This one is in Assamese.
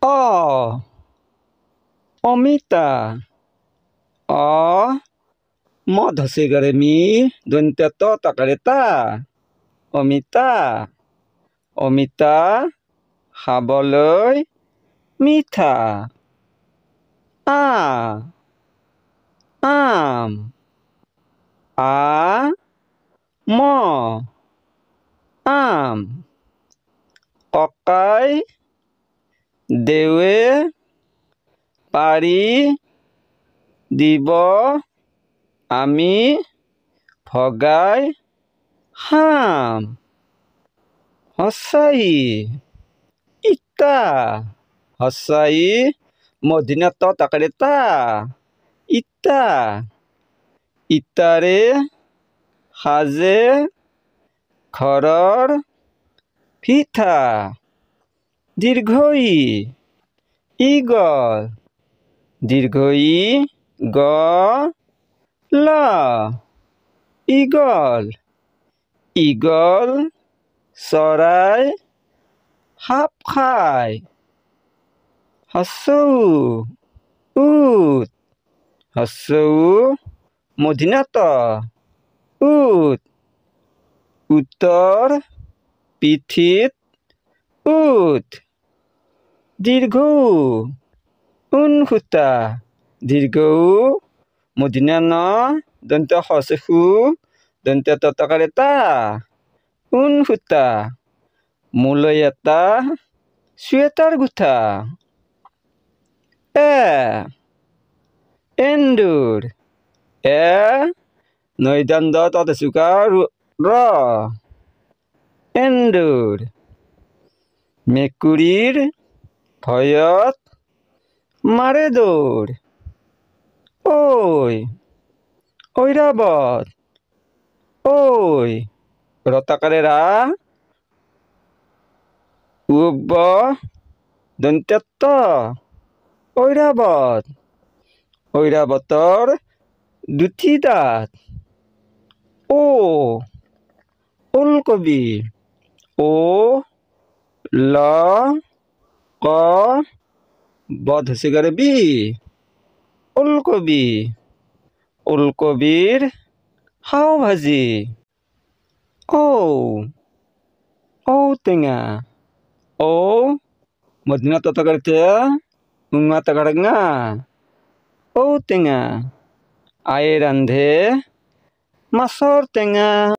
অ অমিতা অ মধ হসেগাৰে মি দন্তে ত তাকাৰে তা অমিতা অমিতা খাবলৈ মিঠা আম ম আম ককাই দেৱে পাৰি দিব আমি ভগাই খাম হসাই ইটা হসাই মধিনা ত তাকাৰে তা ইটা ইটাৰে সাজে ঘৰৰ পিঠা দীৰ্ঘই ঈগল দীৰ্ঘই গল ঈগল ঈগল চৰাই সাপ খায় হস্যৌ উট হস্যৌ মধিনা ত উট উটৰ পিঠিত উট দীৰ্ঘৌ উনসূতা দীৰ্ঘৌ মধিনা ন দন্তে হসেখু দন্তে ত তাকাৰে তা উনসূতা মূলৈ এটা চুৱেটাৰ গুঠা এন্দুৰ নৈদান দ ততে চুকা ৰ এন্দুৰ মেকুৰীৰ ভয়ত মাৰে দৌৰ ঐৰাবত ৰতাকাৰে ৰা উব দন্তে ত ঐৰাবত ঐৰাবতৰ দুটি দাঁত ওলকবি ল ক বধ হসেগাৰে বি ওলকবি ওলকবিৰ খাও ভাজি ঔটেঙা মদিনা ত তাকাৰে উঙা তাকাৰেঙা ঔটেঙা আয়ে ৰান্ধে মাছৰ টেঙা